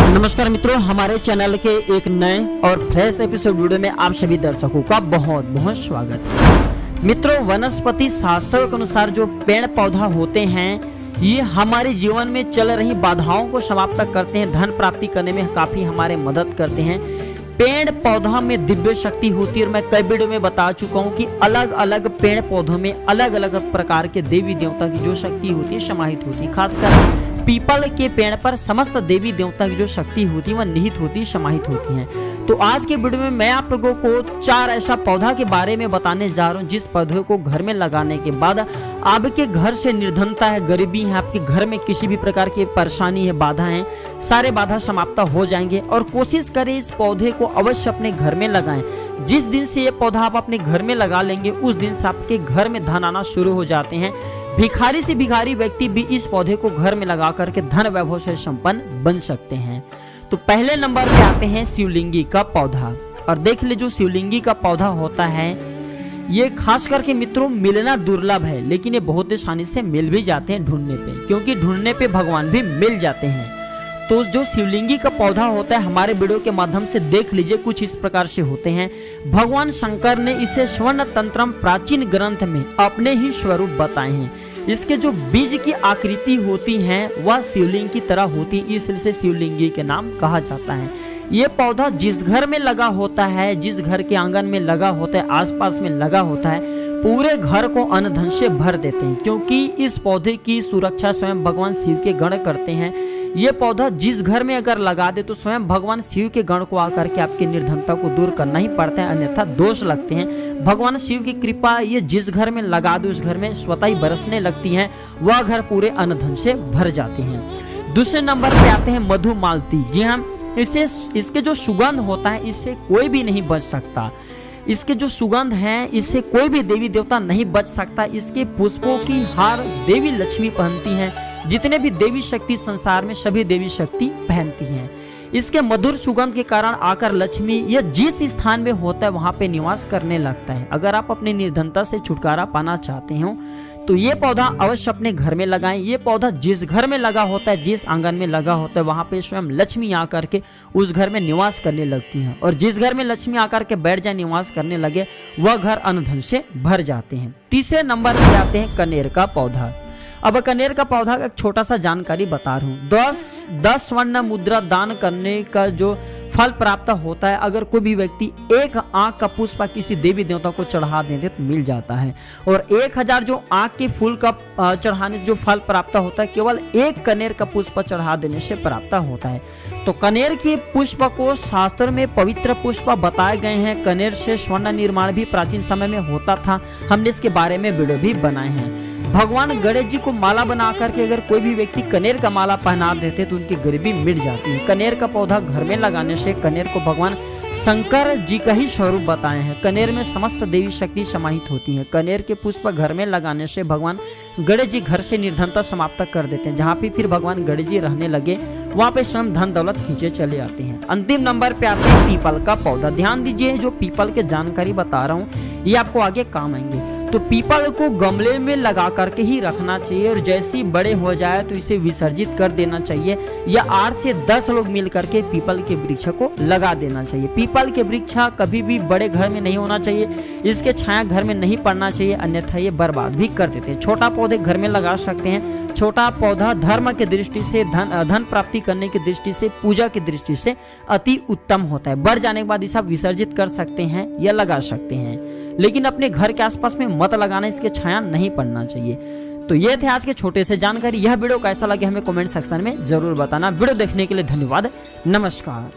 नमस्कार मित्रों, हमारे चैनल के एक नए और फ्रेश एपिसोड वीडियो में आप सभी दर्शकों का बहुत बहुत स्वागत। मित्रों, वनस्पति शास्त्र के अनुसार जो पेड़ पौधा होते हैं ये हमारे जीवन में चल रही बाधाओं को समाप्त करते हैं, धन प्राप्ति करने में काफी हमारे मदद करते हैं। पेड़ पौधा में दिव्य शक्ति होती है और मैं कई वीडियो में बता चुका हूँ कि अलग अलग पेड़ पौधों में अलग अलग प्रकार के देवी देवता की जो शक्ति होती है समाहित होती है। खासकर पीपल के पेड़ पर समस्त देवी देवता की जो शक्ति होती है वह निहित होती समाहित होती हैं। तो आज के वीडियो में मैं आप लोगों को 4 ऐसा पौधा के बारे में बताने जा रहा हूं जिस पौधे को घर में लगाने के बाद आपके घर से निर्धनता है, गरीबी है, आपके घर में किसी भी प्रकार की परेशानी है, बाधा है, सारे बाधा समाप्त हो जाएंगे। और कोशिश करें इस पौधे को अवश्य अपने घर में लगाएं। जिस दिन से ये पौधा आप अपने घर में लगा लेंगे उस दिन से आपके घर में धन आना शुरू हो जाते हैं। भिखारी से भिखारी व्यक्ति भी इस पौधे को घर में लगा करके धन वैभव से संपन्न बन सकते हैं। तो पहले नंबर पे आते हैं शिवलिंगी का पौधा। और देख ले, जो शिवलिंगी का पौधा होता है ये खास करके मित्रों मिलना दुर्लभ है, लेकिन ये बहुत आसानी से मिल भी जाते हैं ढूंढने पे, क्योंकि ढूंढने पे भगवान भी मिल जाते हैं। तो जो शिवलिंगी का पौधा होता है हमारे वीडियो के माध्यम से देख लीजिए, कुछ इस प्रकार से होते हैं। भगवान शंकर ने इसे स्वर्ण तंत्रम प्राचीन ग्रंथ में अपने ही स्वरूप बताए हैं। इसके जो बीज की आकृति होती है वह शिवलिंग की तरह होती है, इसलिए शिवलिंगी के नाम कहा जाता है। ये पौधा जिस घर में लगा होता है, जिस घर के आंगन में लगा होता है, आसपास में लगा होता है, पूरे घर को अन्न धन से भर देते हैं, क्योंकि इस पौधे की सुरक्षा स्वयं भगवान शिव के गण करते हैं। ये पौधा जिस घर में अगर लगा दे तो स्वयं भगवान शिव के गण को आकर के आपकी निर्धनता को दूर करना ही पड़ता है, अन्यथा दोष लगते हैं। भगवान शिव की कृपा ये जिस घर में लगा दे उस घर में स्वतः ही बरसने लगती है, वह घर पूरे अन्न धन से भर जाते हैं। दूसरे नंबर पे आते हैं मधुमालती। जी हाँ, इसके जो सुगंध होता है इससे कोई भी नहीं बच सकता। इसके जो सुगंध है इससे कोई भी देवी देवता नहीं बच सकता। इसके पुष्पों की हार देवी लक्ष्मी पहनती हैं। जितने भी देवी शक्ति संसार में सभी देवी शक्ति पहनती हैं। इसके मधुर सुगंध के कारण आकर लक्ष्मी यह जिस स्थान में होता है वहां पे निवास करने लगता है। अगर आप अपनी निर्धनता से छुटकारा पाना चाहते हो तो ये पौधा अवश्य अपने घर में लगाएं। ये पौधा जिस घर में लगा होता है, जिस आंगन में लगा होता है, वहां पे स्वयं लक्ष्मी आकर के उस घर में निवास करने लगती हैं। और जिस घर में लक्ष्मी आकर के बैठ जाए, निवास करने लगे, वह घर अन्न धन से भर जाते हैं। तीसरे नंबर पे आते हैं कनेर का पौधा। अब कनेर का पौधा का एक छोटा सा जानकारी बता रहा हूँ। 10 स्वर्ण मुद्रा दान करने का जो फल प्राप्त होता है, अगर कोई भी व्यक्ति 1 आंख का पुष्प किसी देवी देवता को चढ़ा देते तो मिल जाता है। और 1000 जो आंख के फूल का चढ़ाने से जो फल प्राप्त होता है केवल 1 कनेर का पुष्प चढ़ा देने से प्राप्त होता है। तो कनेर के पुष्प को शास्त्र में पवित्र पुष्प बताए गए हैं। कनेर से स्वर्ण निर्माण भी प्राचीन समय में होता था, हमने इसके बारे में वीडियो भी बनाए हैं। भगवान गणेश जी को माला बना करके अगर कोई भी व्यक्ति कनेर का माला पहना देते तो उनकी गरीबी मिट जाती है। कनेर का पौधा घर में लगाने से कनेर को भगवान शंकर जी का ही स्वरूप बताए हैं। कनेर में समस्त देवी शक्ति समाहित होती है। कनेर के पुष्प घर में लगाने से भगवान गणेश जी घर से निर्धनता समाप्त कर देते हैं। जहाँ पे फिर भगवान गणेश जी रहने लगे वहाँ पे स्वयं धन दौलत खींचे चले आते हैं। अंतिम नंबर पे आते हैं पीपल का पौधा। ध्यान दीजिए, जो पीपल के जानकारी बता रहा हूँ ये आपको आगे काम आएंगे। तो पीपल को गमले में लगा करके ही रखना चाहिए और जैसे ही बड़े हो जाए तो इसे विसर्जित कर देना चाहिए, या 8 से 10 लोग मिल करके पीपल के वृक्ष को लगा देना चाहिए। पीपल के वृक्ष कभी भी बड़े घर में नहीं होना चाहिए, इसके छाया घर में नहीं पड़ना चाहिए, अन्यथा ये बर्बाद भी कर देते हैं। छोटा पौधे घर में लगा सकते हैं। छोटा पौधा धर्म की दृष्टि से, धन प्राप्ति करने की दृष्टि से, पूजा की दृष्टि से अति उत्तम होता है। बढ़ जाने के बाद इसे आप विसर्जित कर सकते हैं या लगा सकते हैं, लेकिन अपने घर के आसपास में मत लगाना, इसके छाया नहीं पड़ना चाहिए। तो ये थे आज के छोटे से जानकारी। यह वीडियो कैसा लगे हमें कमेंट सेक्शन में जरूर बताना। वीडियो देखने के लिए धन्यवाद। नमस्कार।